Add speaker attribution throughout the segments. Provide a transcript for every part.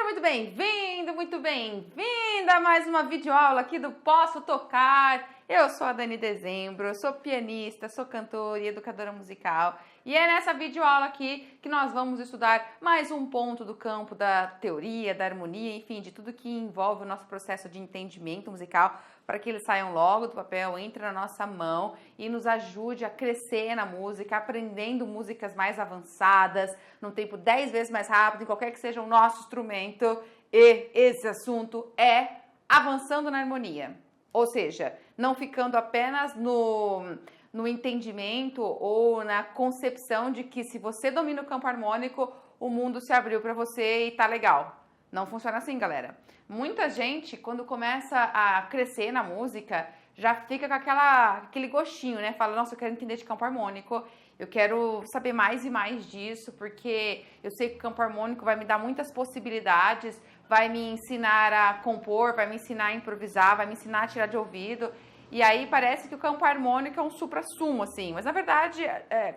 Speaker 1: muito bem-vindo, muito bem-vinda a mais uma videoaula aqui do Posso Tocar. Eu sou a Dani Dezembro, eu sou pianista, sou cantora e educadora musical. E é nessa videoaula aqui que nós vamos estudar mais um ponto do campo da teoria, da harmonia, enfim, de tudo que envolve o nosso processo de entendimento musical, para que eles saiam logo do papel, entrem na nossa mão e nos ajude a crescer na música, aprendendo músicas mais avançadas, num tempo 10 vezes mais rápido, em qualquer que seja o nosso instrumento. E esse assunto é avançando na harmonia. Ou seja, não ficando apenas no entendimento ou na concepção de que se você domina o campo harmônico, o mundo se abriu para você e tá legal. Não funciona assim, galera. Muita gente, quando começa a crescer na música, já fica com aquele gostinho, né? Fala, nossa, eu quero entender de campo harmônico, eu quero saber mais e mais disso, porque eu sei que o campo harmônico vai me dar muitas possibilidades, vai me ensinar a compor, vai me ensinar a improvisar, vai me ensinar a tirar de ouvido. E aí parece que o campo harmônico é um supra-sumo, assim. Mas na verdade,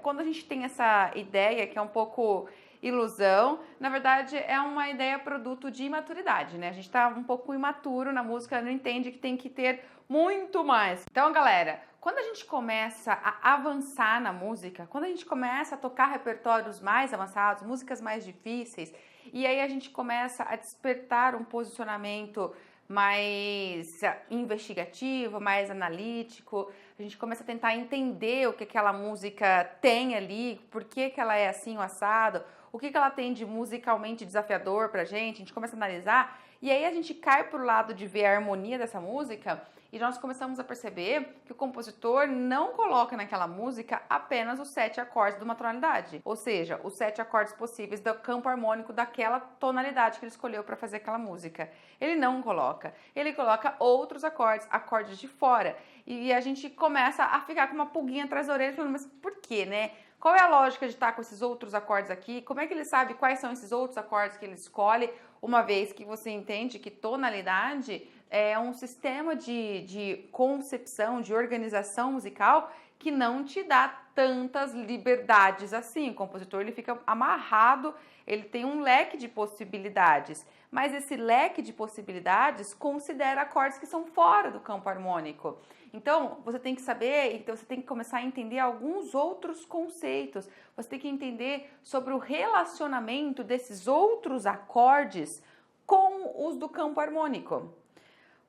Speaker 1: quando a gente tem essa ideia, que é um pouco ilusão, na verdade é uma ideia produto de imaturidade, né? A gente tá um pouco imaturo na música, não entende que tem que ter muito mais. Então, galera, quando a gente começa a avançar na música, quando a gente começa a tocar repertórios mais avançados, músicas mais difíceis, e aí a gente começa a despertar um posicionamento mais investigativo, mais analítico, a gente começa a tentar entender o que aquela música tem ali, por que ela é assim, o assado, o que ela tem de musicalmente desafiador pra gente, a gente começa a analisar, e aí a gente cai pro lado de ver a harmonia dessa música, e nós começamos a perceber que o compositor não coloca naquela música apenas os 7 acordes de uma tonalidade, ou seja, os 7 acordes possíveis do campo harmônico daquela tonalidade que ele escolheu para fazer aquela música. Ele não coloca, ele coloca outros acordes, acordes de fora, e a gente começa a ficar com uma pulguinha atrás da orelha, falando, mas por quê, né? Qual é a lógica de estar com esses outros acordes aqui? Como é que ele sabe quais são esses outros acordes que ele escolhe, uma vez que você entende que tonalidade é um sistema de concepção, de organização musical que não te dá tantas liberdades assim. O compositor ele fica amarrado, ele tem um leque de possibilidades, mas esse leque de possibilidades considera acordes que são fora do campo harmônico. Então, você tem que saber, então você tem que começar a entender alguns outros conceitos. Você tem que entender sobre o relacionamento desses outros acordes com os do campo harmônico.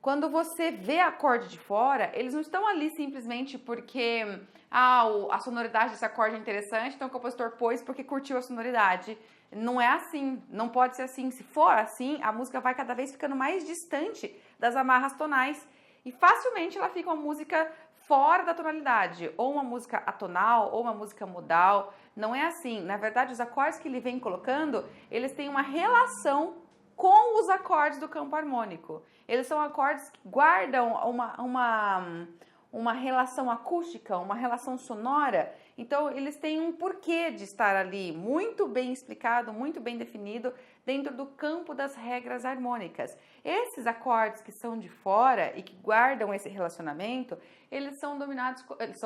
Speaker 1: Quando você vê acorde de fora, eles não estão ali simplesmente porque a sonoridade desse acorde é interessante, então o compositor pôs porque curtiu a sonoridade. Não é assim, não pode ser assim. Se for assim, a música vai cada vez ficando mais distante das amarras tonais e facilmente ela fica uma música fora da tonalidade, ou uma música atonal, ou uma música modal. Não é assim. Na verdade, os acordes que ele vem colocando, eles têm uma relação com os acordes do campo harmônico. Eles são acordes que guardam uma relação acústica, uma relação sonora. Então, eles têm um porquê de estar ali, muito bem explicado, muito bem definido, dentro do campo das regras harmônicas. Esses acordes que são de fora e que guardam esse relacionamento, eles são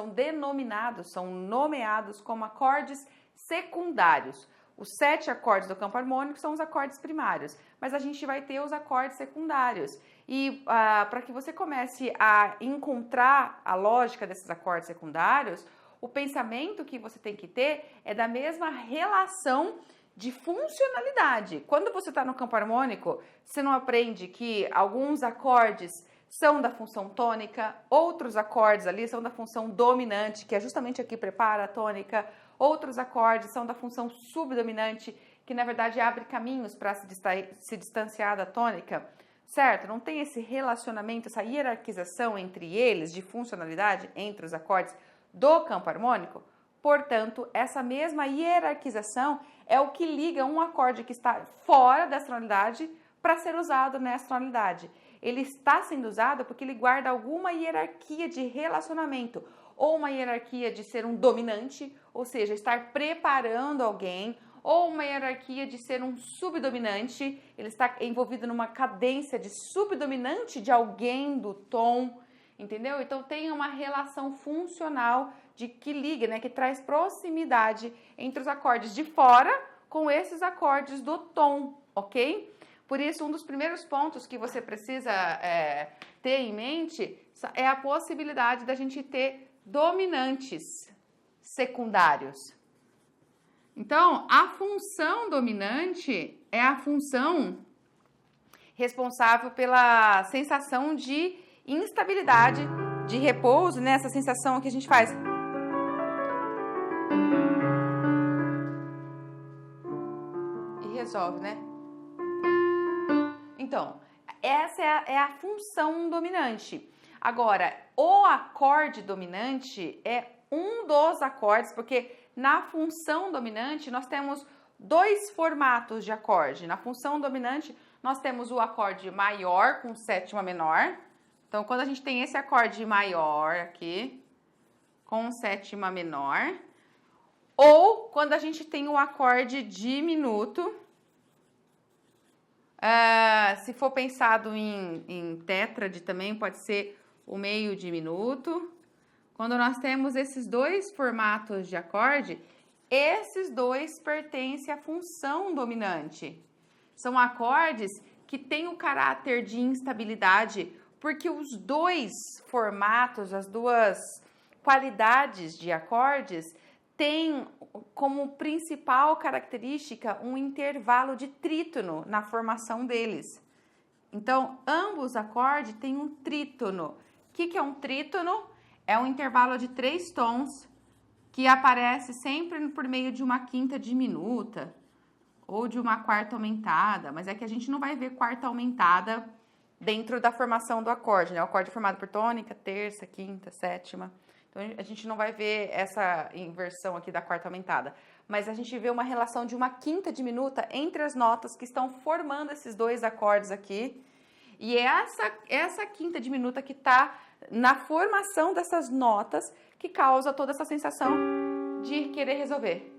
Speaker 1: denominados, são nomeados como acordes secundários. Os 7 acordes do campo harmônico são os acordes primários, mas a gente vai ter os acordes secundários. E para que você comece a encontrar a lógica desses acordes secundários, o pensamento que você tem que ter é da mesma relação de funcionalidade. Quando você está no campo harmônico, você não aprende que alguns acordes são da função tônica, outros acordes ali são da função dominante, que é justamente aqui prepara a tônica, outros acordes são da função subdominante, que na verdade abre caminhos para se distanciar da tônica, certo? Não tem esse relacionamento, essa hierarquização entre eles, de funcionalidade, entre os acordes do campo harmônico. Portanto, essa mesma hierarquização é o que liga um acorde que está fora dessa tonalidade para ser usado nessa tonalidade. Ele está sendo usado porque ele guarda alguma hierarquia de relacionamento, ou uma hierarquia de ser um dominante, ou seja, estar preparando alguém, ou uma hierarquia de ser um subdominante, ele está envolvido numa cadência de subdominante de alguém do tom, entendeu? Então tem uma relação funcional de que liga, né, que traz proximidade entre os acordes de fora com esses acordes do tom, ok? Por isso, um dos primeiros pontos que você precisa ter em mente é a possibilidade da gente ter dominantes secundários. Então, a função dominante é a função responsável pela sensação de instabilidade, de repouso, né? Essa sensação que a gente faz. E resolve, né? Então, essa é a função dominante. Agora, o acorde dominante é um dos acordes, porque na função dominante nós temos dois formatos de acorde. Na função dominante nós temos o acorde maior com sétima menor. Então, quando a gente tem esse acorde maior aqui, com sétima menor, ou quando a gente tem o acorde diminuto, se for pensado em tétrade também, pode ser o meio diminuto. Quando nós temos esses dois formatos de acorde, esses dois pertencem à função dominante. São acordes que têm o caráter de instabilidade, porque os dois formatos, as duas qualidades de acordes, têm como principal característica um intervalo de trítono na formação deles. Então, ambos os acordes têm um trítono. O que é um trítono? É um intervalo de 3 tons que aparece sempre por meio de uma quinta diminuta ou de uma quarta aumentada, mas é que a gente não vai ver quarta aumentada dentro da formação do acorde, né? O acorde é formado por tônica, terça, quinta, sétima. Então, a gente não vai ver essa inversão aqui da quarta aumentada, mas a gente vê uma relação de uma quinta diminuta entre as notas que estão formando esses dois acordes aqui, e é essa quinta diminuta que está na formação dessas notas que causa toda essa sensação de querer resolver.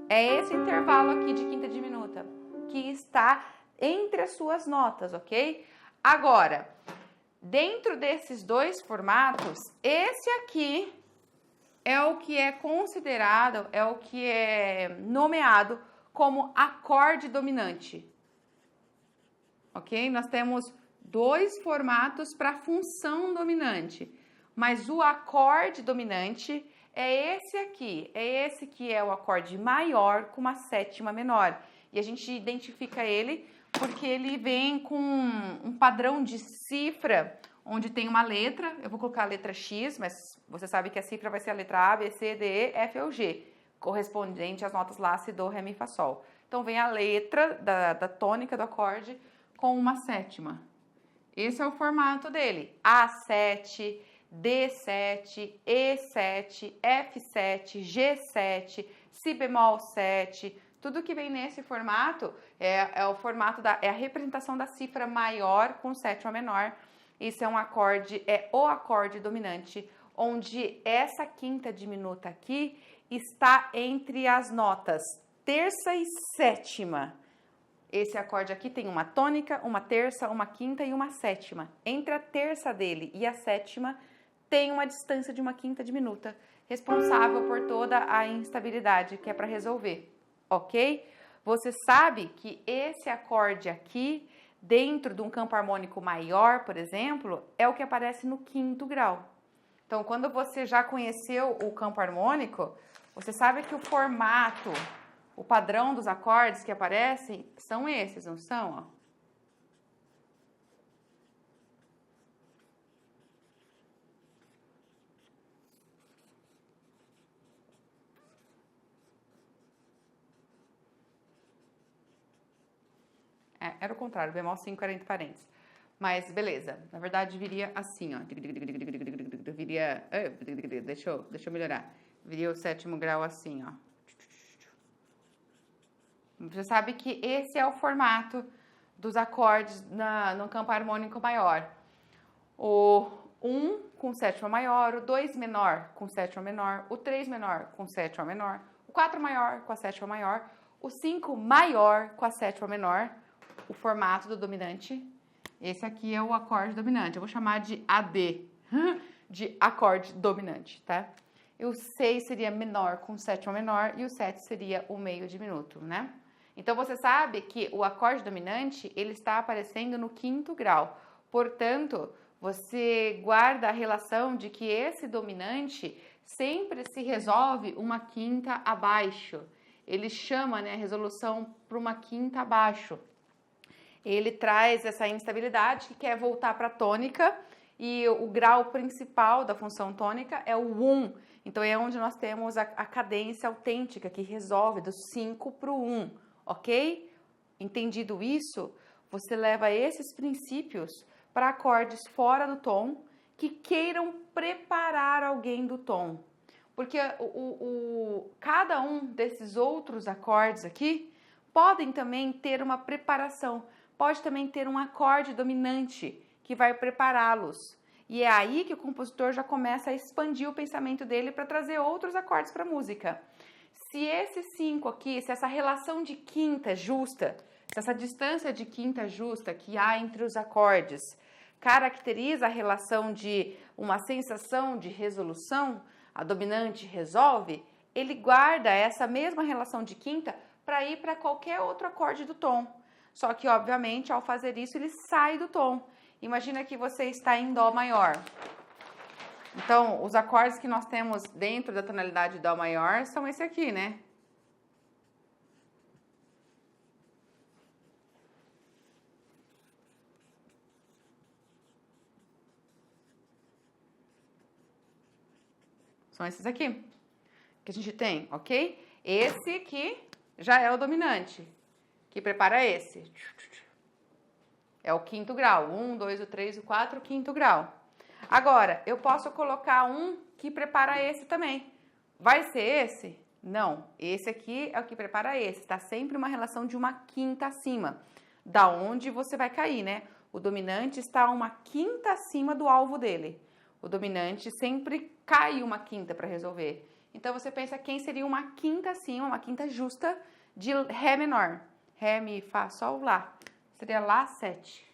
Speaker 1: É esse intervalo aqui de quinta diminuta que está entre as suas notas, ok? Agora, dentro desses dois formatos, esse aqui é o que é considerado, é o que é nomeado como acorde dominante. Ok? Nós temos dois formatos para função dominante, mas o acorde dominante é esse aqui, é esse que é o acorde maior com uma sétima menor. E a gente identifica ele porque ele vem com um padrão de cifra, onde tem uma letra, eu vou colocar a letra X, mas você sabe que a cifra vai ser a letra A, B, C, D, E, F ou G, correspondente às notas Lá, Si, Do, Ré, Mi, Fá, Sol. Então vem a letra da tônica do acorde com uma sétima. Esse é o formato dele. A7, D7, E7, F7, G7, Si bemol 7. Tudo que vem nesse formato é o formato é a representação da cifra maior com sétima menor. Isso é um acorde, é o acorde dominante, onde essa quinta diminuta aqui está entre as notas terça e sétima. Esse acorde aqui tem uma tônica, uma terça, uma quinta e uma sétima. Entre a terça dele e a sétima tem uma distância de uma quinta diminuta, responsável por toda a instabilidade que é para resolver, ok? Você sabe que esse acorde aqui, dentro de um campo harmônico maior, por exemplo, é o que aparece no quinto grau. Então, quando você já conheceu o campo harmônico, você sabe que o formato, o padrão dos acordes que aparecem são esses, não são? Ó. Era o contrário, bemol 5 era entre parênteses. Mas beleza, na verdade viria assim, ó. Viria. Deixa eu melhorar. Viria o sétimo grau assim, ó. Você sabe que esse é o formato dos acordes no campo harmônico maior. O 1 com sétima maior, o 2 menor com sétima menor, o 3 menor com sétima menor, o 4 maior com a sétima maior, o 5 maior com a sétima menor, o formato do dominante. Esse aqui é o acorde dominante. Eu vou chamar de AD, de acorde dominante, tá? E o 6 seria menor com sétima menor e o 7 seria o meio diminuto, né? Então você sabe que o acorde dominante ele está aparecendo no quinto grau. Portanto, você guarda a relação de que esse dominante sempre se resolve uma quinta abaixo. Ele chama, né, a resolução para uma quinta abaixo. Ele traz essa instabilidade que quer voltar para a tônica e o grau principal da função tônica é o 1. Então é onde nós temos a cadência autêntica que resolve do 5 para o 1, ok? Entendido isso, você leva esses princípios para acordes fora do tom que queiram preparar alguém do tom. Porque cada um desses outros acordes aqui podem também ter uma preparação, pode também ter um acorde dominante que vai prepará-los. E é aí que o compositor já começa a expandir o pensamento dele para trazer outros acordes para a música. Se esses 5 aqui, se essa relação de quinta justa, se essa distância de quinta justa que há entre os acordes caracteriza a relação de uma sensação de resolução, a dominante resolve, ele guarda essa mesma relação de quinta para ir para qualquer outro acorde do tom. Só que, obviamente, ao fazer isso, ele sai do tom. Imagina que você está em Dó maior. Então, os acordes que nós temos dentro da tonalidade Dó maior são esse aqui, né? São esses aqui que a gente tem, ok? Esse aqui já é o dominante, que prepara esse. É o quinto grau. 1, 2, o 3, o 4, o quinto grau. Agora, eu posso colocar um que prepara esse também. Vai ser esse? Não. Esse aqui é o que prepara esse. Está sempre uma relação de uma quinta acima. Da onde você vai cair, né? O dominante está uma quinta acima do alvo dele. O dominante sempre cai uma quinta para resolver. Então, você pensa quem seria uma quinta acima, uma quinta justa de Ré menor. Ré, Mi, Fá, Sol, Lá. Seria Lá 7.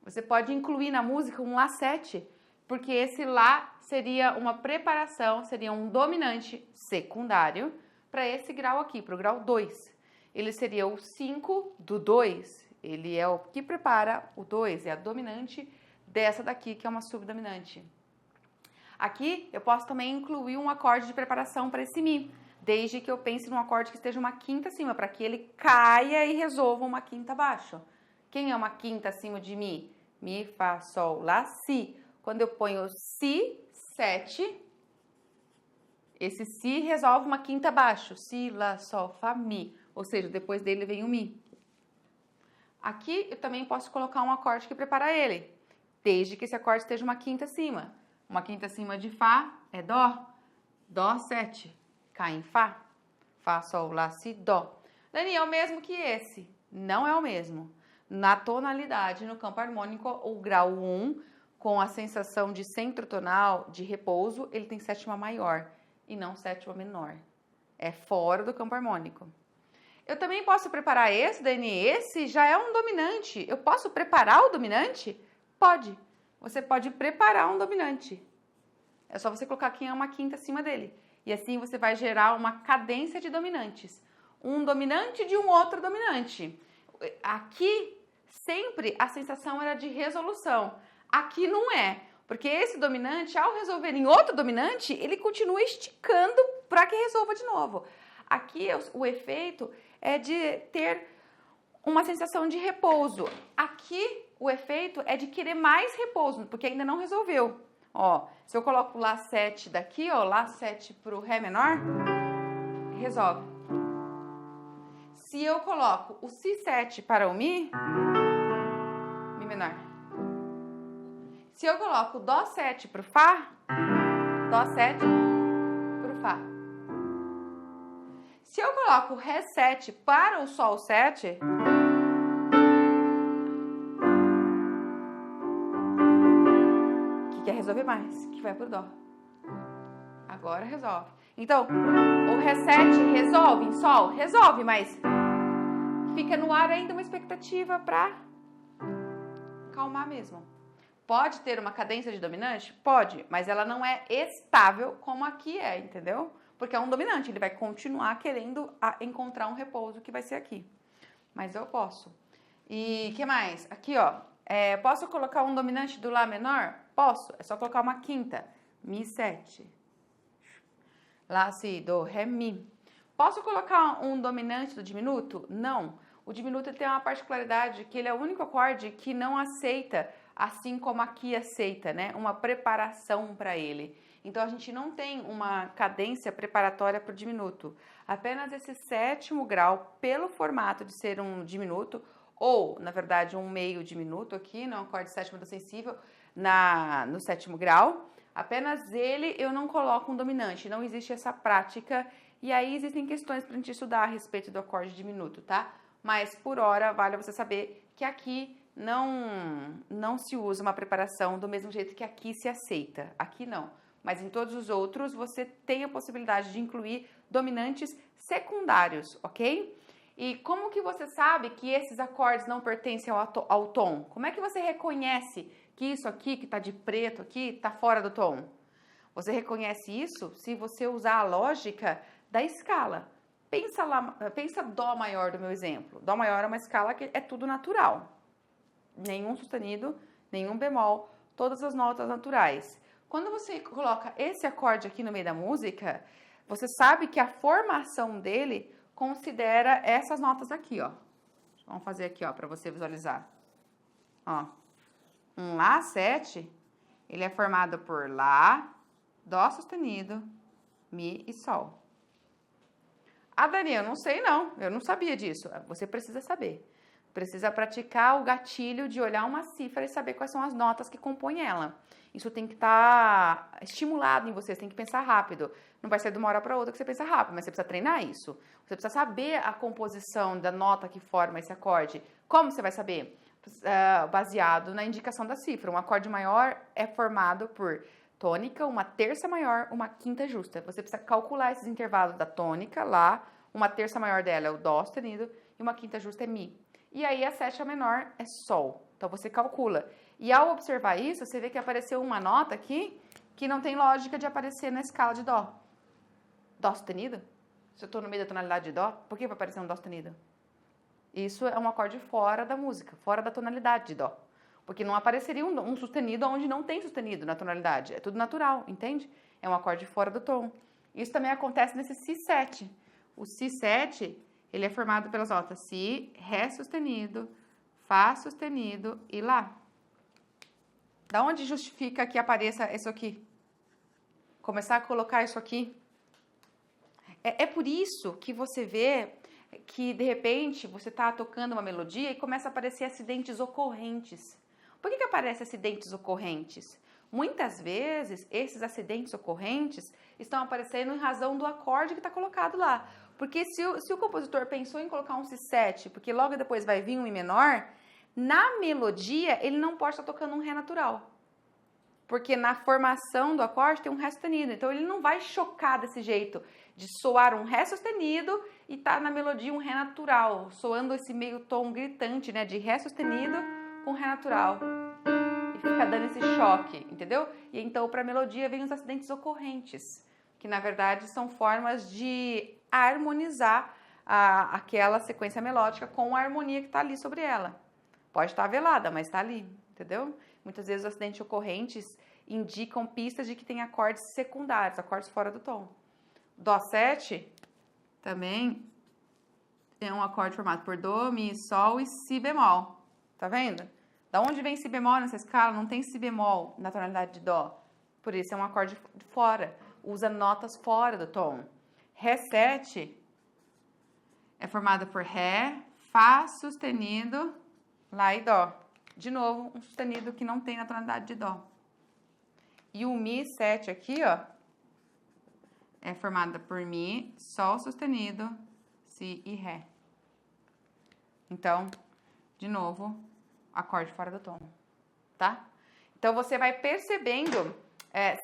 Speaker 1: Você pode incluir na música um Lá 7, porque esse Lá seria uma preparação, seria um dominante secundário para esse grau aqui, para o grau 2. Ele seria o 5 do 2. Ele é o que prepara o 2, é a dominante dessa daqui, que é uma subdominante. Aqui eu posso também incluir um acorde de preparação para esse Mi, desde que eu pense num acorde que esteja uma quinta acima, para que ele caia e resolva uma quinta abaixo. Quem é uma quinta acima de Mi? Mi, Fá, Sol, Lá, Si. Quando eu ponho Si, 7, esse Si resolve uma quinta abaixo. Si, Lá, Sol, Fá, Mi. Ou seja, depois dele vem o Mi. Aqui eu também posso colocar um acorde que prepara ele, desde que esse acorde esteja uma quinta acima. Uma quinta acima de Fá é Dó. Dó, 7. Cai em Fá. Fá, Sol, Lá, Si, Dó. Dani, é o mesmo que esse? Não é o mesmo. Na tonalidade, no campo harmônico, o grau 1, com a sensação de centro tonal, de repouso, ele tem sétima maior e não sétima menor. É fora do campo harmônico. Eu também posso preparar esse, Dani. Esse já é um dominante. Eu posso preparar o dominante? Pode. Você pode preparar um dominante. É só você colocar quem é uma quinta acima dele. E assim você vai gerar uma cadência de dominantes. Um dominante de um outro dominante. Aqui, sempre a sensação era de resolução. Aqui não é. Porque esse dominante, ao resolver em outro dominante, ele continua esticando para que resolva de novo. Aqui o efeito é de ter uma sensação de repouso. Aqui o efeito é de querer mais repouso, porque ainda não resolveu. Ó, se eu coloco o Lá 7 daqui, ó, Lá 7 pro Ré menor, resolve. Se eu coloco o Si7 para o Mi, Mi menor. Se eu coloco o Dó 7 pro Fá, Dó 7 pro Fá. Se eu coloco o Ré 7 para o Sol 7, que quer resolver mais, que vai pro Dó. Agora resolve. Então, o Ré 7 resolve em Sol? Resolve, mas fica no ar ainda uma expectativa para calmar mesmo. Pode ter uma cadência de dominante? Pode, mas ela não é estável como aqui é, entendeu? porque é um dominante, ele vai continuar querendo encontrar um repouso que vai ser aqui. Mas eu posso. E que mais? Aqui, ó. Posso colocar um dominante do Lá menor? Posso. É só colocar uma quinta. Mi, 7. Lá, Si, Do, Ré, Mi. Posso colocar um dominante do diminuto? Não. O diminuto tem uma particularidade que ele é o único acorde que não aceita, assim como aqui aceita, né? Uma preparação para ele. Então, a gente não tem uma cadência preparatória para o diminuto. Apenas esse sétimo grau, pelo formato de ser um diminuto, ou, na verdade, um meio diminuto aqui, no acorde sétimo do sensível, no sétimo grau, apenas ele eu não coloco um dominante, não existe essa prática, e aí existem questões para a gente estudar a respeito do acorde diminuto, tá? Mas, por hora, vale você saber que aqui não se usa uma preparação do mesmo jeito que aqui se aceita, aqui não. Mas em todos os outros, você tem a possibilidade de incluir dominantes secundários, ok? E como que você sabe que esses acordes não pertencem ao tom? Como é que você reconhece que isso aqui, que está de preto aqui, está fora do tom? Você reconhece isso se você usar a lógica da escala. Pensa Dó maior do meu exemplo. Dó maior é uma escala que é tudo natural. Nenhum sustenido, nenhum bemol, todas as notas naturais. Quando você coloca esse acorde aqui no meio da música, você sabe que a formação dele considera essas notas aqui, ó. Vamos fazer aqui, ó, para você visualizar. Ó, um Lá 7, ele é formado por Lá, Dó sustenido, Mi e Sol. Ah, Dani, eu não sei não, eu não sabia disso. Você precisa saber. Precisa praticar o gatilho de olhar uma cifra e saber quais são as notas que compõem ela. Isso tem que estar estimulado em você, você tem que pensar rápido. Não vai ser de uma hora para outra que você pensa rápido, mas você precisa treinar isso. Você precisa saber a composição da nota que forma esse acorde. Como você vai saber? Baseado na indicação da cifra. Um acorde maior é formado por tônica, uma terça maior, uma quinta justa. Você precisa calcular esses intervalos da tônica, Lá, uma terça maior dela é o Dó sustenido e uma quinta justa é Mi. E aí a sétima menor é Sol. Então você calcula. E ao observar isso, você vê que apareceu uma nota aqui que não tem lógica de aparecer na escala de Dó. Dó sustenido? Se eu estou no meio da tonalidade de Dó, por que vai aparecer um Dó sustenido? Isso é um acorde fora da música, fora da tonalidade de Dó. Porque não apareceria um sustenido onde não tem sustenido na tonalidade. É tudo natural, entende? É um acorde fora do tom. Isso também acontece nesse Si7. O Si7, ele é formado pelas notas Si, Ré sustenido, Fá sustenido e Lá. Da onde justifica que apareça isso aqui? Começar a colocar isso aqui? É por isso que você vê que, de repente, você está tocando uma melodia e começa a aparecer acidentes ocorrentes. Por que aparecem acidentes ocorrentes? Muitas vezes, esses acidentes ocorrentes estão aparecendo em razão do acorde que está colocado lá. Porque se o compositor pensou em colocar um Si7, porque logo depois vai vir um Mi menor, na melodia ele não pode estar tocando um Ré natural. Porque na formação do acorde tem um Ré sustenido. Então ele não vai chocar desse jeito de soar um Ré sustenido e tá na melodia um Ré natural, soando esse meio tom gritante, né, de Ré sustenido com Ré natural. E fica dando esse choque, entendeu? E então para a melodia vem os acidentes ocorrentes, que na verdade são formas de harmonizar aquela sequência melódica com a harmonia que está ali sobre ela. Pode estar velada, mas está ali, entendeu? Muitas vezes os acidentes ocorrentes indicam pistas de que tem acordes secundários, acordes fora do tom. Dó 7 também é um acorde formado por Dó, Mi, Sol e Si bemol. Tá vendo? Da onde vem Si bemol nessa escala? Não tem Si bemol na tonalidade de Dó. Por isso é um acorde fora. Usa notas fora do tom. Ré 7 é formado por Ré, Fá sustenido, Lá e Dó. De novo, um sustenido que não tem na tonalidade de Dó. E o Mi 7 aqui, ó, é formada por Mi, Sol sustenido, Si e Ré. Então, de novo, acorde fora do tom, tá? Então, você vai percebendo,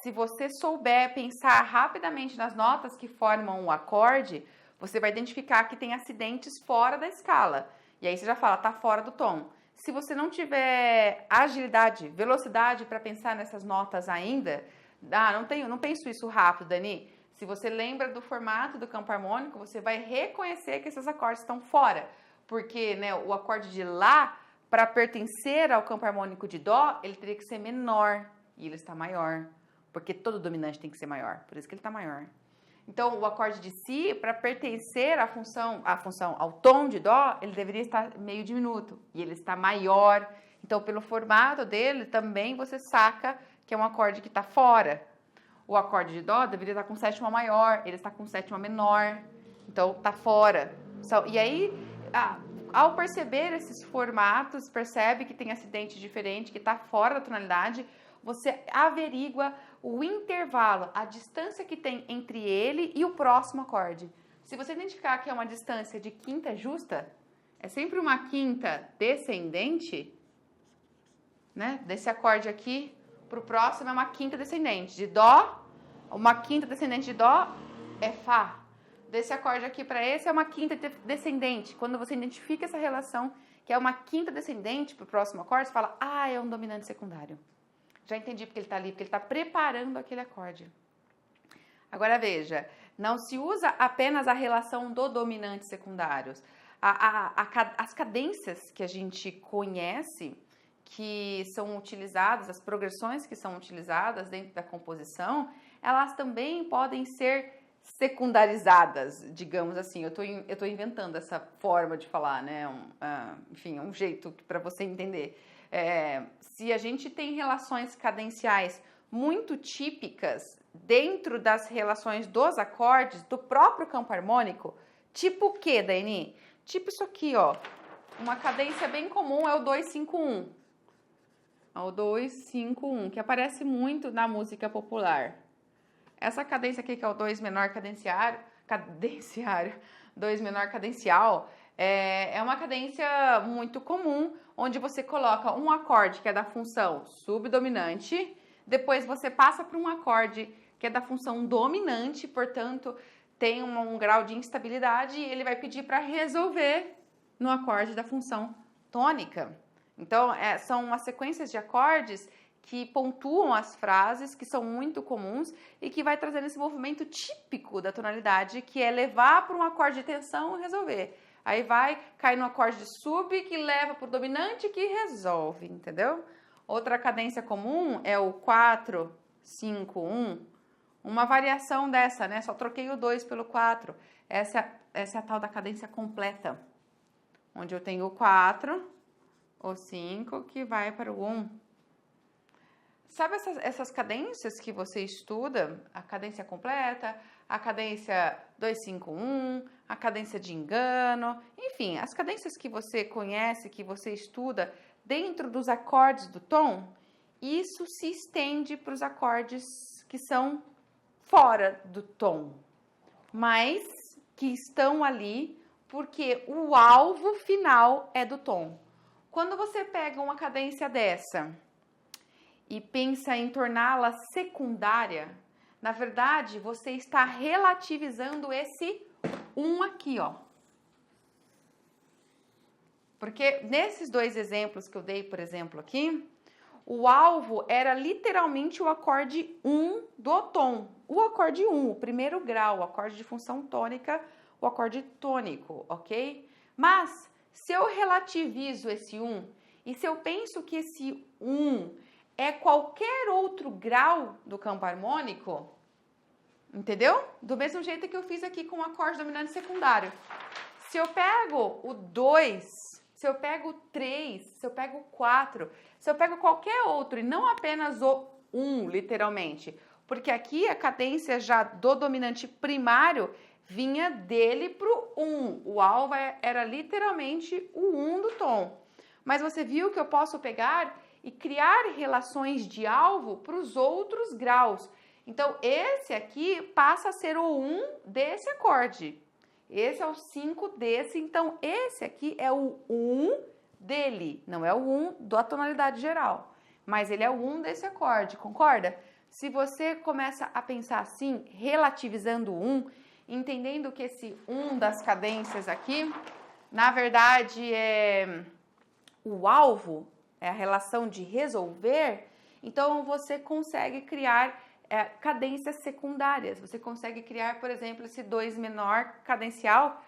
Speaker 1: se você souber pensar rapidamente nas notas que formam o acorde, você vai identificar que tem acidentes fora da escala. E aí você já fala, tá fora do tom. Se você não tiver agilidade, velocidade para pensar nessas notas ainda, não penso isso rápido, Dani. Se você lembra do formato do campo harmônico, você vai reconhecer que esses acordes estão fora. Porque, né, o acorde de Lá, para pertencer ao campo harmônico de Dó, ele teria que ser menor. E ele está maior. Porque todo dominante tem que ser maior. Por isso que ele está maior. Então, o acorde de Si, para pertencer à função, ao tom de Dó, ele deveria estar meio diminuto. E ele está maior. Então, pelo formato dele, também você saca que é um acorde que está fora. O acorde de Dó deveria estar com sétima maior, ele está com sétima menor, então está fora. E aí, ao perceber esses formatos, percebe que tem acidente diferente, que está fora da tonalidade, você averigua o intervalo, a distância que tem entre ele e o próximo acorde. Se você identificar que é uma distância de quinta justa, é sempre uma quinta descendente, né? Desse acorde aqui para o próximo é uma quinta descendente. De Dó, uma quinta descendente de Dó é Fá. Desse acorde aqui para esse é uma quinta descendente. Quando você identifica essa relação, que é uma quinta descendente para o próximo acorde, você fala, é um dominante secundário. Já entendi porque ele está ali, porque ele está preparando aquele acorde. Agora veja, não se usa apenas a relação do dominante secundários. As cadências que a gente conhece, que são utilizadas, as progressões que são utilizadas dentro da composição, elas também podem ser secundarizadas, digamos assim. Eu tô inventando essa forma de falar, né? Enfim, é um jeito para você entender. Se a gente tem relações cadenciais muito típicas dentro das relações dos acordes do próprio campo harmônico, tipo o quê, Daiane? Tipo isso aqui, ó. Uma cadência bem comum é o 2-5-1. O 2-5-1, que aparece muito na música popular. Essa cadência aqui, que é o 2 menor cadenciário, 2 menor cadencial, é uma cadência muito comum, onde você coloca um acorde que é da função subdominante, depois você passa para um acorde que é da função dominante, portanto, tem um grau de instabilidade e ele vai pedir para resolver no acorde da função tônica. Então, são umas sequências de acordes que pontuam as frases, que são muito comuns e que vai trazendo esse movimento típico da tonalidade, que é levar para um acorde de tensão e resolver. Aí cai no acorde de sub, que leva para o dominante, que resolve, entendeu? Outra cadência comum é o 4-5-1, uma variação dessa, né? Só troquei o 2 pelo 4. Essa é a tal da cadência completa, onde eu tenho o 4, o 5, que vai para o 1. Sabe essas cadências que você estuda? A cadência completa, a cadência 2-5-1, a cadência de engano, enfim, as cadências que você conhece, que você estuda dentro dos acordes do tom, isso se estende para os acordes que são fora do tom, mas que estão ali porque o alvo final é do tom. Quando você pega uma cadência dessa e pensa em torná-la secundária, na verdade, você está relativizando esse 1 aqui, ó. Porque nesses dois exemplos que eu dei, por exemplo, aqui, o alvo era literalmente o acorde 1 do tom. O acorde 1, o primeiro grau, o acorde de função tônica, o acorde tônico, ok? Mas, se eu relativizo esse 1, e se eu penso que esse 1 é qualquer outro grau do campo harmônico, entendeu? Do mesmo jeito que eu fiz aqui com o acorde dominante secundário. Se eu pego o 2, se eu pego o 3, se eu pego o 4, se eu pego qualquer outro e não apenas o 1, literalmente, porque aqui a cadência já do dominante primário vinha dele para o 1. O alvo era literalmente o 1 do tom. Mas você viu que eu posso pegar e criar relações de alvo para os outros graus. Então, esse aqui passa a ser o 1 desse acorde. Esse é o 5 desse, então esse aqui é o 1 dele, não é o 1 da tonalidade geral, mas ele é o 1 desse acorde, concorda? Se você começa a pensar assim, relativizando o 1, entendendo que esse 1 das cadências aqui, na verdade é o alvo, é a relação de resolver, então você consegue criar cadências secundárias. Você consegue criar, por exemplo, esse 2 menor cadencial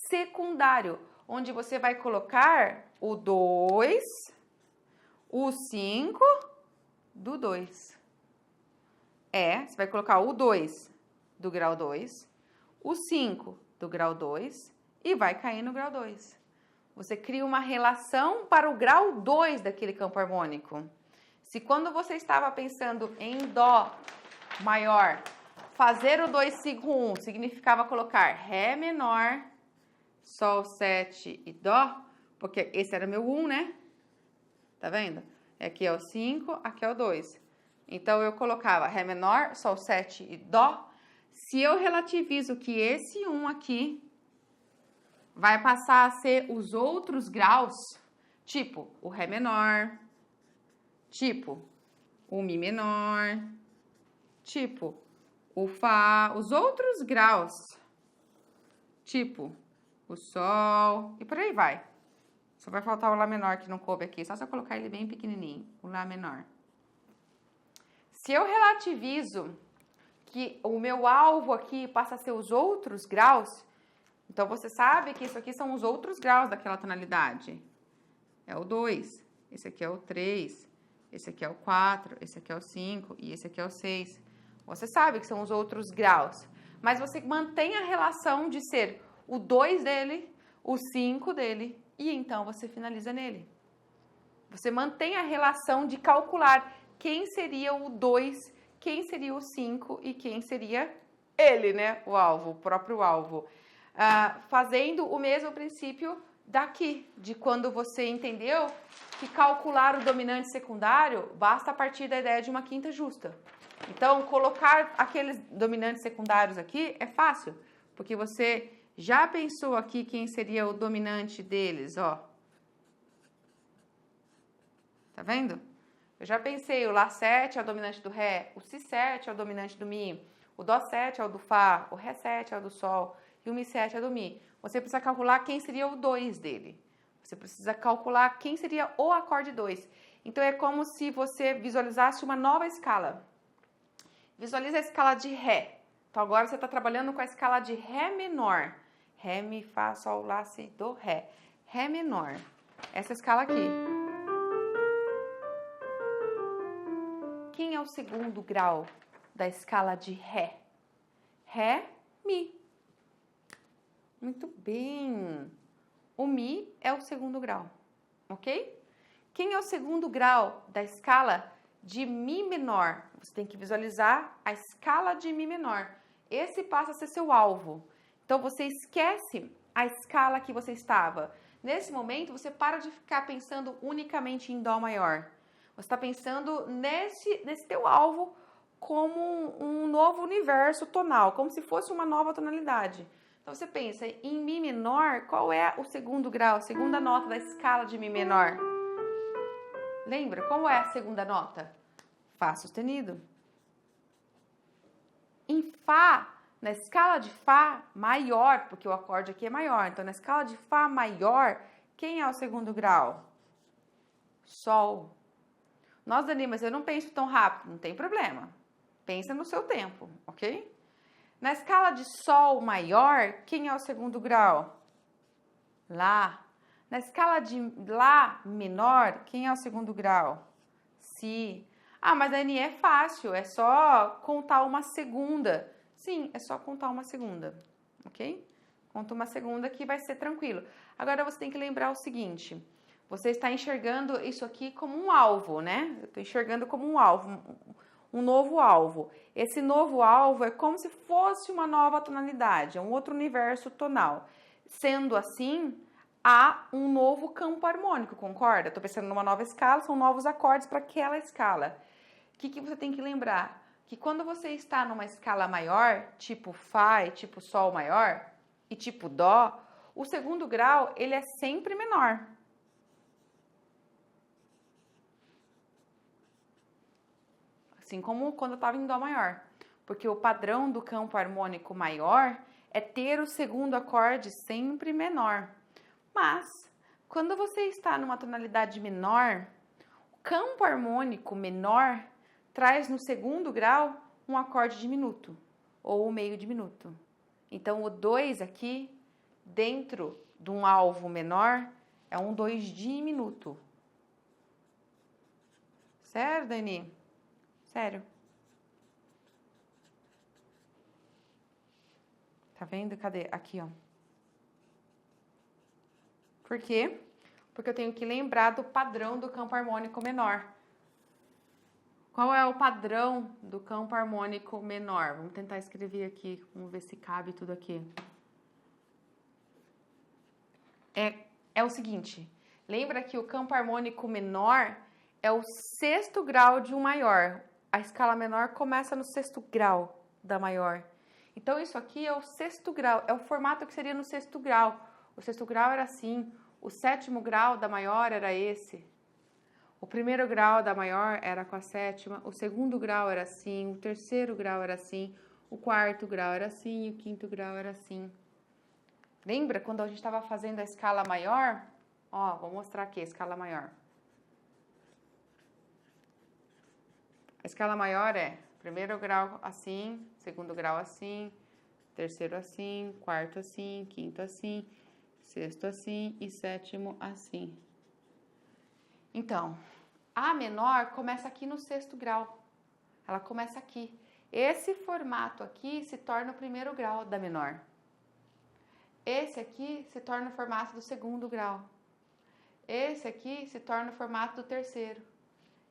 Speaker 1: secundário, onde você vai colocar o 2, o 5 do 2. Você vai colocar o 2 do grau 2, o 5 do grau 2 e vai cair no grau 2. Você cria uma relação para o grau 2 daquele campo harmônico. Se quando você estava pensando em Dó maior, fazer o 2, 5, 1 significava colocar Ré menor, Sol 7 e Dó, porque esse era meu 1, né? Tá vendo? Aqui é o 5, aqui é o 2. Então, eu colocava Ré menor, Sol 7 e Dó. Se eu relativizo que esse 1 aqui vai passar a ser os outros graus, tipo o Ré menor, tipo o Mi menor, tipo o Fá, os outros graus, tipo o Sol e por aí vai. Só vai faltar o Lá menor que não coube aqui, só se eu colocar ele bem pequenininho, o Lá menor. Se eu relativizo que o meu alvo aqui passa a ser os outros graus, então você sabe que isso aqui são os outros graus daquela tonalidade. É o 2, esse aqui é o 3, esse aqui é o 4, esse aqui é o 5 e esse aqui é o 6. Você sabe que são os outros graus, mas você mantém a relação de ser o 2 dele, o 5 dele e então você finaliza nele. Você mantém a relação de calcular quem seria o 2, quem seria o 5 e quem seria ele, né? O alvo, o próprio alvo. Fazendo o mesmo princípio daqui, de quando você entendeu que calcular o dominante secundário basta a partir da ideia de uma quinta justa. Então, colocar aqueles dominantes secundários aqui é fácil, porque você já pensou aqui quem seria o dominante deles, ó. Tá vendo? Eu já pensei, o Lá 7 é o dominante do Ré, o Si 7 é o dominante do Mi, o Dó 7 é o do Fá, o Ré 7 é o do Sol e o Mi 7 é do Mi. Você precisa calcular quem seria o 2 dele. Você precisa calcular quem seria o acorde 2. Então, é como se você visualizasse uma nova escala. Visualiza a escala de Ré. Então, agora você está trabalhando com a escala de Ré menor. Ré, Mi, Fá, Sol, Lá, Si, Dó, Ré. Ré menor. Essa escala aqui. Quem é o segundo grau da escala de Ré? Ré, Mi. Muito bem. O Mi é o segundo grau, ok? Quem é o segundo grau da escala de Mi menor? Você tem que visualizar a escala de Mi menor. Esse passa a ser seu alvo. Então, você esquece a escala que você estava. Nesse momento, você para de ficar pensando unicamente em Dó maior. Você está pensando nesse teu alvo como um novo universo tonal, como se fosse uma nova tonalidade. Então, você pensa em Mi menor, qual é o segundo grau, a segunda nota da escala de Mi menor? Lembra? Qual é a segunda nota? Fá sustenido. Em Fá, na escala de Fá maior, porque o acorde aqui é maior, então na escala de Fá maior, quem é o segundo grau? Sol. Nossa, Dani, mas eu não penso tão rápido. Não tem problema. Pensa no seu tempo, ok? Na escala de Sol maior, quem é o segundo grau? Lá. Na escala de Lá menor, quem é o segundo grau? Si. Ah, mas Dani, é fácil. É só contar uma segunda. Sim, é só contar uma segunda, ok? Conta uma segunda que vai ser tranquilo. Agora, você tem que lembrar o seguinte... Você está enxergando isso aqui como um alvo, né? Eu estou enxergando como um alvo, um novo alvo. Esse novo alvo é como se fosse uma nova tonalidade, é um outro universo tonal. Sendo assim, há um novo campo harmônico, concorda? Estou pensando numa nova escala, são novos acordes para aquela escala. O que você tem que lembrar? Que quando você está numa escala maior, tipo Fá e tipo Sol maior, e tipo Dó, o segundo grau, ele é sempre menor. Assim como quando eu estava em Dó maior. Porque o padrão do campo harmônico maior é ter o segundo acorde sempre menor. Mas, quando você está numa tonalidade menor, o campo harmônico menor traz no segundo grau um acorde diminuto ou um meio diminuto. Então, o 2 aqui, dentro de um alvo menor, é um 2 diminuto. Sério, Dani? Sério. Tá vendo? Cadê? Aqui, ó. Por quê? Porque eu tenho que lembrar do padrão do campo harmônico menor. Qual é o padrão do campo harmônico menor? Vamos tentar escrever aqui, vamos ver se cabe tudo aqui. É o seguinte, lembra que o campo harmônico menor é o sexto grau de um maior. A escala menor começa no sexto grau da maior. Então, isso aqui é o sexto grau, é o formato que seria no sexto grau. O sexto grau era assim, o sétimo grau da maior era esse. O primeiro grau da maior era com a sétima, o segundo grau era assim, o terceiro grau era assim, o quarto grau era assim, o quinto grau era assim. Lembra quando a gente estava fazendo a escala maior? Ó, vou mostrar aqui a escala maior. A escala maior é primeiro grau assim, segundo grau assim, terceiro assim, quarto assim, quinto assim, sexto assim e sétimo assim. Então, a menor começa aqui no sexto grau. Ela começa aqui. Esse formato aqui se torna o primeiro grau da menor. Esse aqui se torna o formato do segundo grau. Esse aqui se torna o formato do terceiro.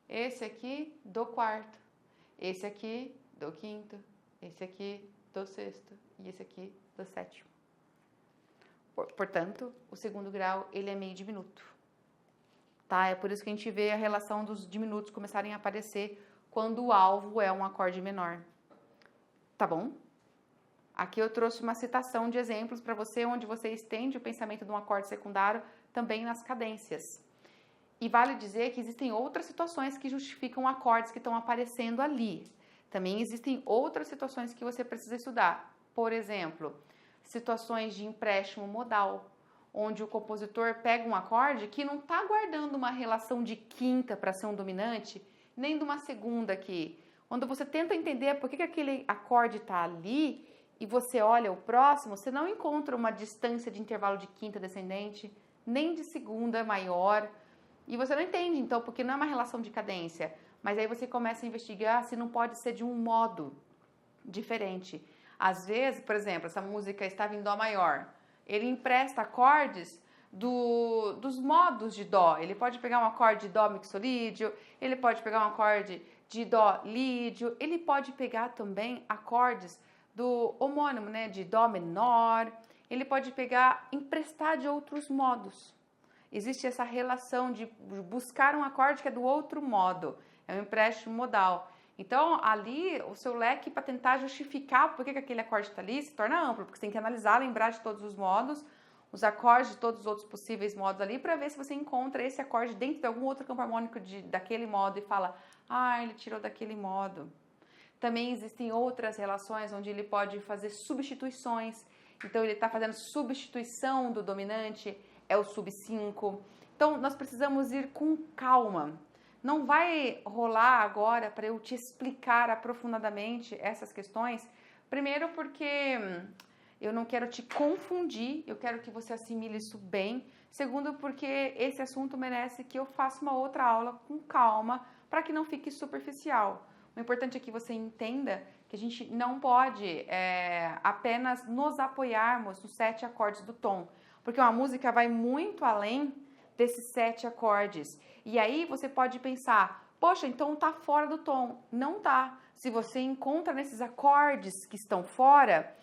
Speaker 1: Esse aqui do quarto. Esse aqui do quinto. Esse aqui do sexto. E esse aqui do sétimo. Portanto, o segundo grau ele é meio diminuto. Tá? É por isso que a gente vê a relação dos diminutos começarem a aparecer quando o alvo é um acorde menor. Tá bom? Aqui eu trouxe uma citação de exemplos para você, onde você estende o pensamento de um acorde secundário também nas cadências. E vale dizer que existem outras situações que justificam acordes que estão aparecendo ali. Também existem outras situações que você precisa estudar. Por exemplo, situações de empréstimo modal, onde o compositor pega um acorde que não está guardando uma relação de quinta para ser um dominante, nem de uma segunda aqui. Quando você tenta entender por que aquele acorde está ali e você olha o próximo, você não encontra uma distância de intervalo de quinta descendente, nem de segunda maior. E você não entende, então, porque não é uma relação de cadência. Mas aí você começa a investigar se não pode ser de um modo diferente. Às vezes, por exemplo, essa música estava em Dó maior. Ele empresta acordes dos modos de Dó. Ele pode pegar um acorde de Dó mixolídio, ele pode pegar um acorde de Dó lídio, ele pode pegar também acordes do homônimo, né, de Dó menor, ele pode pegar, emprestar de outros modos. Existe essa relação de buscar um acorde que é do outro modo, é um empréstimo modal. Então, ali, o seu leque para tentar justificar por que aquele acorde está ali se torna amplo, porque você tem que analisar, lembrar de todos os modos, os acordes de todos os outros possíveis modos ali, para ver se você encontra esse acorde dentro de algum outro campo harmônico daquele modo e fala, ah, ele tirou daquele modo. Também existem outras relações onde ele pode fazer substituições. Então, ele está fazendo substituição do dominante, é o sub-5. Então, nós precisamos ir com calma. Não vai rolar agora para eu te explicar aprofundadamente essas questões. Primeiro porque eu não quero te confundir, eu quero que você assimile isso bem. Segundo porque esse assunto merece que eu faça uma outra aula com calma para que não fique superficial. O importante é que você entenda que a gente não pode apenas nos apoiarmos nos 7 acordes do tom, porque uma música vai muito além desses 7 acordes. E aí você pode pensar, poxa, então tá fora do tom. Não tá. Se você encontra nesses acordes que estão fora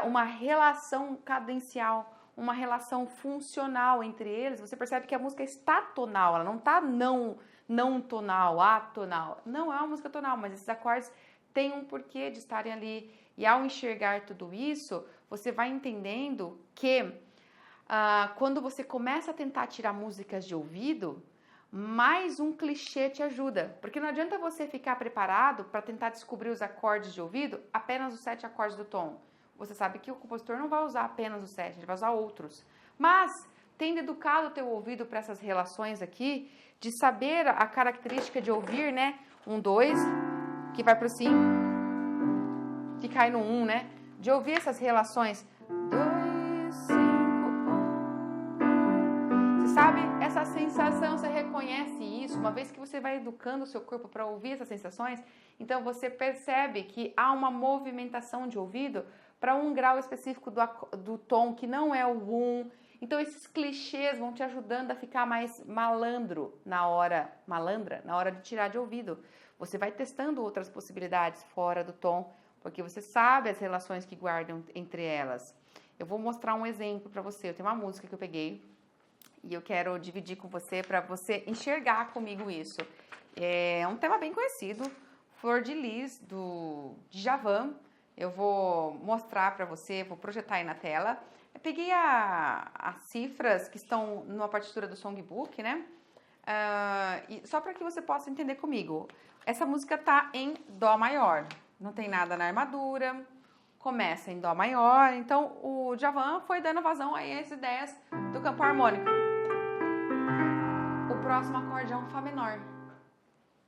Speaker 1: uma relação cadencial, uma relação funcional entre eles, você percebe que a música está tonal, ela não está não tonal, atonal. Não é uma música tonal, mas esses acordes têm um porquê de estarem ali. E ao enxergar tudo isso, você vai entendendo que quando você começa a tentar tirar músicas de ouvido, mais um clichê te ajuda. Porque não adianta você ficar preparado para tentar descobrir os acordes de ouvido, apenas os 7 acordes do tom. Você sabe que o compositor não vai usar apenas os 7, ele vai usar outros. Mas, tendo educado o teu ouvido para essas relações aqui, de saber a característica de ouvir, né? 1, 2, que vai para o 5, que cai no 1, né? De ouvir essas relações. 2, 5, 1. Você sabe, essa sensação, você reconhece isso, uma vez que você vai educando o seu corpo para ouvir essas sensações, então você percebe que há uma movimentação de ouvido para um grau específico do tom, que não é o 1. Então esses clichês vão te ajudando a ficar mais malandra na hora de tirar de ouvido. Você vai testando outras possibilidades fora do tom, porque você sabe as relações que guardam entre elas. Eu vou mostrar um exemplo para você. Eu tenho uma música que eu peguei e eu quero dividir com você para você enxergar comigo isso. É um tema bem conhecido, Flor de Lis, do Djavan. Eu vou mostrar para você, vou projetar aí na tela. Eu peguei as cifras que estão numa partitura do songbook, né? E só para que você possa entender comigo. Essa música tá em Dó maior. Não tem nada na armadura. Começa em Dó maior. Então, o Djavan foi dando vazão aí às ideias do campo harmônico. O próximo acorde é um Fá menor.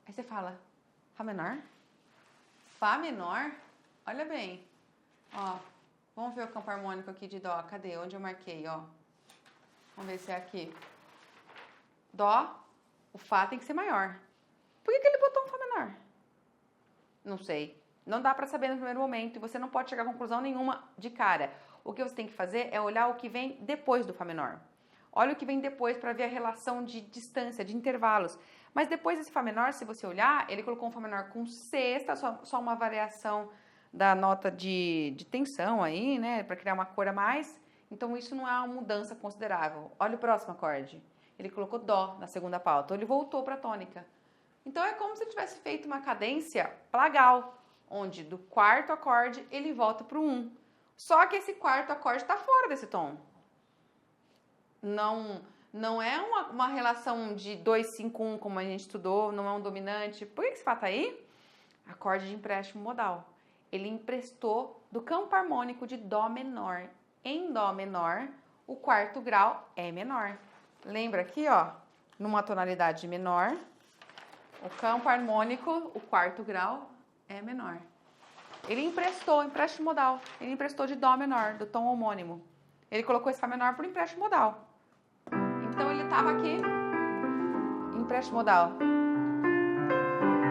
Speaker 1: Aí você fala, Fá menor? Fá menor? Olha bem. Ó, vamos ver o campo harmônico aqui de Dó. Cadê? Onde eu marquei, ó? Vamos ver se é aqui. Dó, o Fá tem que ser maior. Por que ele botou um Fá menor? Não sei. Não dá pra saber no primeiro momento e você não pode chegar a conclusão nenhuma de cara. O que você tem que fazer é olhar o que vem depois do Fá menor. Olha o que vem depois para ver a relação de distância, de intervalos. Mas depois desse Fá menor, se você olhar, ele colocou um Fá menor com sexta, só uma variação da nota de tensão aí, né? Para criar uma cor a mais. Então isso não é uma mudança considerável. Olha o próximo acorde. Ele colocou Dó na segunda pauta. Então ele voltou para a tônica. Então é como se ele tivesse feito uma cadência plagal, onde do quarto acorde ele volta para o 1. Só que esse quarto acorde está fora desse tom. Não é uma relação de 2, 5, 1, como a gente estudou, não é um dominante. Por que esse Fá tá aí? Acorde de empréstimo modal. Ele emprestou do campo harmônico de Dó menor. Em Dó menor, o quarto grau é menor. Lembra aqui, ó, numa tonalidade menor, o campo harmônico, o quarto grau é menor. Ele emprestou, empréstimo modal. Ele emprestou de Dó menor, do tom homônimo. Ele colocou esse Fá menor por empréstimo modal. Então ele estava aqui, empréstimo modal.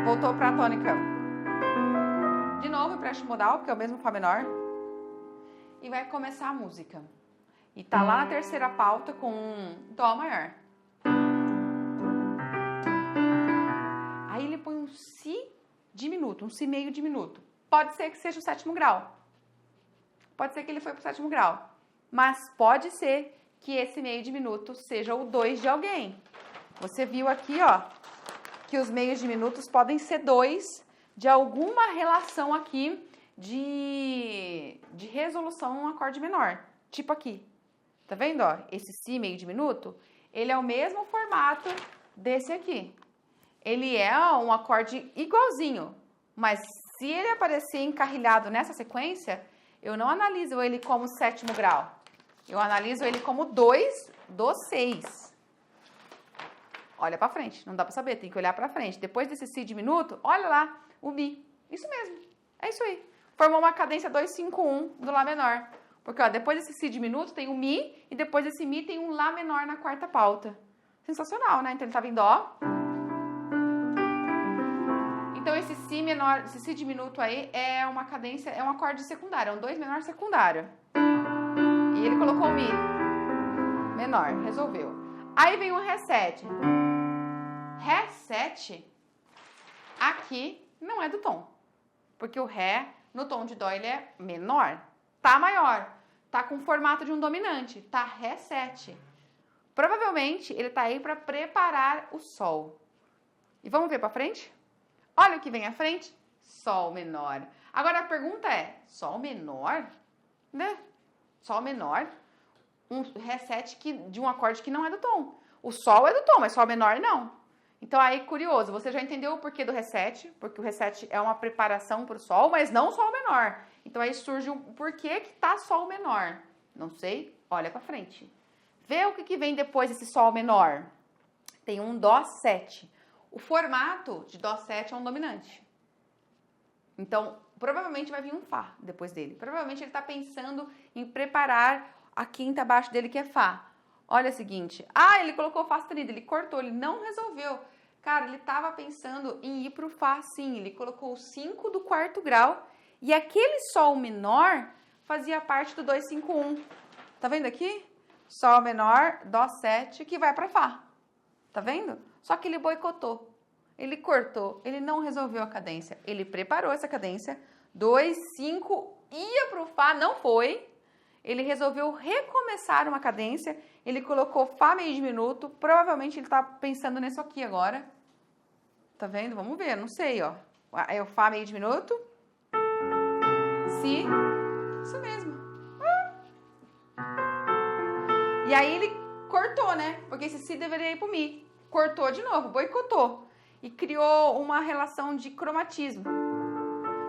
Speaker 1: Voltou para a tônica. De novo, empréstimo modal, porque é o mesmo Fá menor. E vai começar a música. E tá lá na terceira pauta com um Dó maior. Aí ele põe um Si diminuto, um Si meio diminuto. Pode ser que seja o sétimo grau. Pode ser que ele foi pro sétimo grau. Mas pode ser que esse meio diminuto seja o 2 de alguém. Você viu aqui, ó, que os meios diminutos podem ser 2 de alguma relação aqui de resolução num acorde menor. Tipo aqui. Tá vendo, ó? Esse Si meio diminuto, ele é o mesmo formato desse aqui. Ele é um acorde igualzinho, mas se ele aparecer encarrilhado nessa sequência, eu não analiso ele como sétimo grau. Eu analiso ele como 2 do 6. Olha pra frente, não dá pra saber, tem que olhar pra frente. Depois desse Si diminuto, olha lá, o Mi. Isso mesmo, é isso aí. Formou uma cadência 2, 5, 1 do Lá menor. Porque, ó, depois desse Si diminuto tem o Mi, e depois desse Mi tem um Lá menor na quarta pauta. Sensacional, né? Então ele tava em Dó. Então esse Si menor, esse Si diminuto aí é uma cadência, é um acorde secundário, é um 2 menor secundário. E ele colocou o Mi menor, resolveu. Aí vem o Ré7. Ré7 aqui não é do tom. Porque o Ré, no tom de Dó, ele é menor. Tá maior. Tá com o formato de um dominante. Tá Ré7. Provavelmente ele tá aí para preparar o Sol. E vamos ver para frente? Olha o que vem à frente. Sol menor. Agora a pergunta é, Sol menor? Né? Sol menor. Um Ré7 de um acorde que não é do tom. O Sol é do tom, mas Sol menor não. Então aí, curioso, você já entendeu o porquê do Ré7, porque o Ré7 é uma preparação para o Sol, mas não Sol menor. Então aí surge um porquê que tá Sol menor. Não sei, olha para frente. Vê o que vem depois desse Sol menor. Tem um Dó7. O formato de Dó7 é um dominante. Então, provavelmente vai vir um Fá depois dele. Provavelmente ele está pensando em preparar a quinta abaixo dele, que é Fá. Olha o seguinte, ele colocou Fá sustenido, ele cortou, ele não resolveu. Cara, ele estava pensando em ir para o Fá sim, ele colocou o 5 do quarto grau e aquele Sol menor fazia parte do 251. Tá vendo aqui? Sol menor, Dó 7, que vai para Fá. Tá vendo? Só que ele boicotou, ele cortou, ele não resolveu a cadência. Ele preparou essa cadência, 2, 5, ia para o Fá, não foi. Ele resolveu recomeçar uma cadência, ele colocou Fá meio diminuto, provavelmente ele tá pensando nisso aqui agora. Tá vendo? Vamos ver, não sei, ó. É o Fá meio diminuto. Si, isso mesmo. E aí ele cortou, né? Porque esse Si deveria ir pro Mi. Cortou de novo, boicotou. E criou uma relação de cromatismo.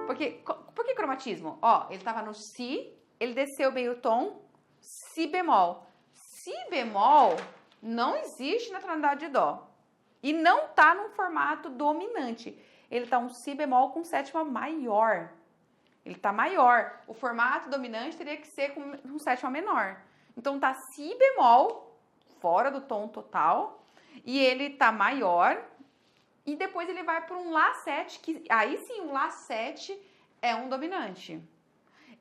Speaker 1: Por que cromatismo? Ó, ele tava no Si, ele desceu meio tom, Si bemol. Si bemol não existe na tonalidade de Dó. E não tá num formato dominante. Ele tá um Si bemol com sétima maior. Ele tá maior. O formato dominante teria que ser com um sétima menor. Então tá Si bemol, fora do tom total. E ele tá maior. E depois ele vai para um Lá 7, que aí sim o Lá 7 é um dominante.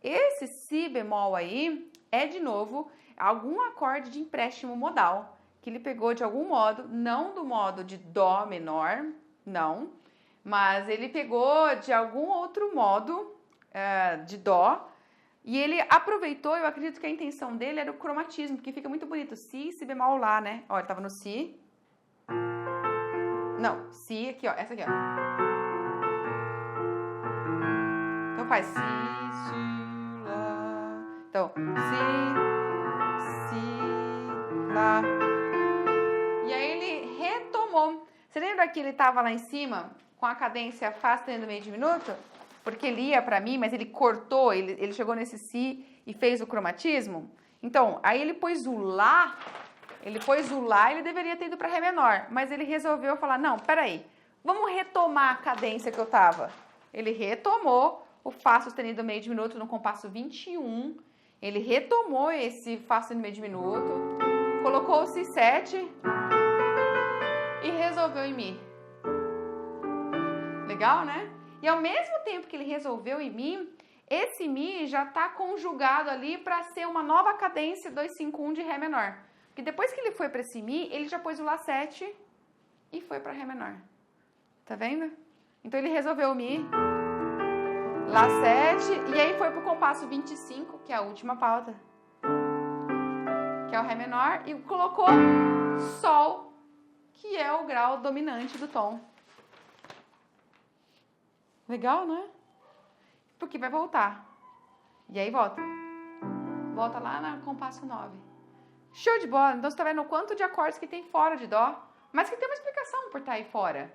Speaker 1: Esse Si bemol aí é, de novo, algum acorde de empréstimo modal, que ele pegou de algum modo, não do modo de Dó menor, não, mas ele pegou de algum outro modo de Dó, e ele aproveitou, eu acredito que a intenção dele era o cromatismo, que fica muito bonito, Si, Si bemol, Lá, né? Ó, ele tava no Si. Não, Si aqui, ó, essa aqui, ó. Então faz Si, Si, Lá. Então, Si, Si, Lá. E aí ele retomou. Você lembra que ele tava lá em cima com a cadência Fá sustenido meio diminuto? Porque ele ia para Mi, mas ele cortou, ele chegou nesse Si e fez o cromatismo. Então, aí ele pôs o Lá. Ele deveria ter ido para Ré menor, mas ele resolveu falar, não, peraí, vamos retomar a cadência que eu tava. Ele retomou o Fá sustenido meio diminuto no compasso 21, ele retomou esse Fá sustenido meio diminuto, colocou o Si7 e resolveu em Mi. Legal, né? E ao mesmo tempo que ele resolveu em Mi, esse Mi já está conjugado ali para ser uma nova cadência 251 de Ré menor. Porque depois que ele foi para esse Mi, ele já pôs o Lá 7 e foi para Ré menor. Tá vendo? Então ele resolveu o Mi, Lá 7, e aí foi pro compasso 25, que é a última pauta, que é o Ré menor, e colocou Sol, que é o grau dominante do tom. Legal, né? Porque vai voltar. E aí volta. Volta lá no compasso 9. Show de bola! Então você tá vendo o quanto de acordes que tem fora de Dó, mas que tem uma explicação por estar aí fora.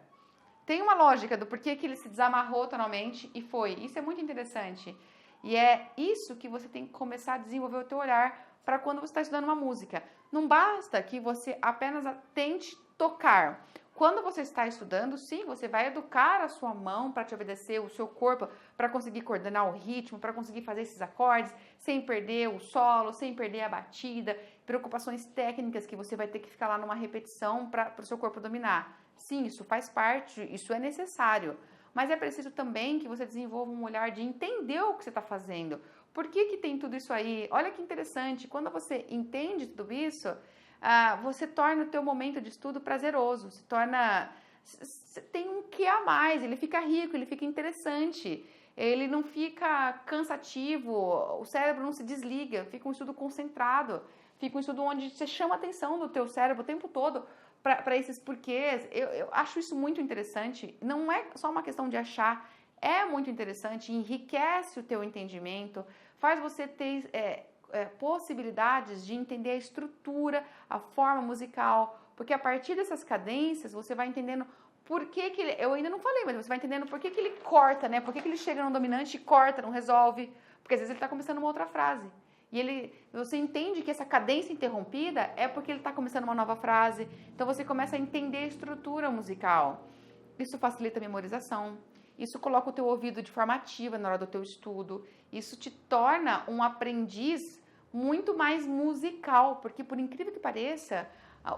Speaker 1: Tem uma lógica do porquê que ele se desamarrou tonalmente e foi. Isso é muito interessante. E é isso que você tem que começar a desenvolver o teu olhar para quando você está estudando uma música. Não basta que você apenas tente tocar. Quando você está estudando, sim, você vai educar a sua mão para te obedecer, o seu corpo para conseguir coordenar o ritmo, para conseguir fazer esses acordes, sem perder o solo, sem perder a batida, preocupações técnicas que você vai ter que ficar lá numa repetição para o seu corpo dominar. Sim, isso faz parte, isso é necessário. Mas é preciso também que você desenvolva um olhar de entender o que você está fazendo. Por que tem tudo isso aí? Olha que interessante, quando você entende tudo isso, você torna o teu momento de estudo prazeroso, tem um quê a mais, ele fica rico, ele fica interessante, ele não fica cansativo, o cérebro não se desliga, fica um estudo concentrado, fica um estudo onde você chama a atenção do teu cérebro o tempo todo para esses porquês. Eu acho isso muito interessante, não é só uma questão de achar, é muito interessante, enriquece o teu entendimento, faz você ter possibilidades de entender a estrutura, a forma musical, porque a partir dessas cadências você vai entendendo por que ele, eu ainda não falei, mas você vai entendendo por que ele corta, né? Por que ele chega no dominante e corta, não resolve, porque às vezes ele está começando uma outra frase. E você entende que essa cadência interrompida é porque ele está começando uma nova frase, então você começa a entender a estrutura musical. Isso facilita a memorização, isso coloca o teu ouvido de forma ativa na hora do teu estudo, isso te torna um aprendiz muito mais musical, porque por incrível que pareça,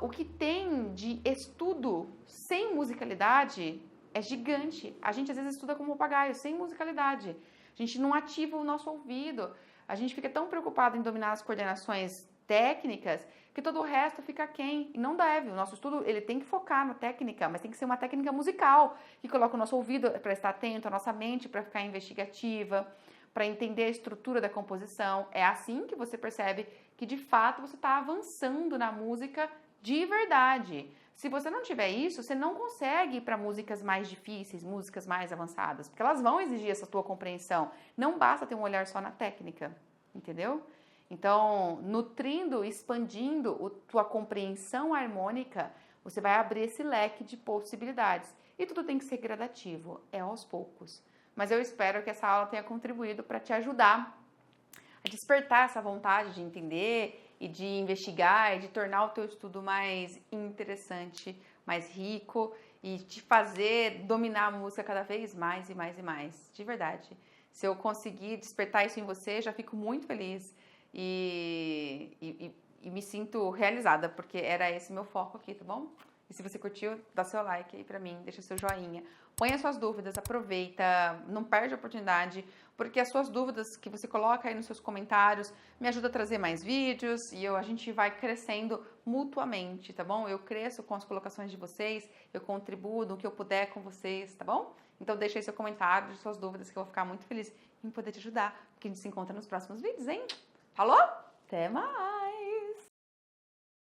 Speaker 1: o que tem de estudo sem musicalidade é gigante. A gente às vezes estuda como papagaio, sem musicalidade. A gente não ativa o nosso ouvido. A gente fica tão preocupado em dominar as coordenações técnicas que todo o resto fica aquém. E não deve. O nosso estudo ele tem que focar na técnica, mas tem que ser uma técnica musical que coloca o nosso ouvido para estar atento, a nossa mente para ficar investigativa, para entender a estrutura da composição. É assim que você percebe que de fato você está avançando na música de verdade. Se você não tiver isso, você não consegue ir para músicas mais difíceis, músicas mais avançadas, porque elas vão exigir essa tua compreensão. Não basta ter um olhar só na técnica, entendeu? Então, nutrindo, expandindo a tua compreensão harmônica, você vai abrir esse leque de possibilidades. E tudo tem que ser gradativo, é aos poucos. Mas eu espero que essa aula tenha contribuído para te ajudar a despertar essa vontade de entender e de investigar e de tornar o teu estudo mais interessante, mais rico e te fazer dominar a música cada vez mais e mais e mais, de verdade. Se eu conseguir despertar isso em você, já fico muito feliz e me sinto realizada, porque era esse meu foco aqui, tá bom? E se você curtiu, dá seu like aí pra mim, deixa seu joinha. Põe as suas dúvidas, aproveita, não perde a oportunidade, porque as suas dúvidas que você coloca aí nos seus comentários me ajuda a trazer mais vídeos e a gente vai crescendo mutuamente, tá bom? Eu cresço com as colocações de vocês, eu contribuo no que eu puder com vocês, tá bom? Então deixa aí seu comentário, suas dúvidas, que eu vou ficar muito feliz em poder te ajudar, porque a gente se encontra nos próximos vídeos, hein? Falou? Até mais!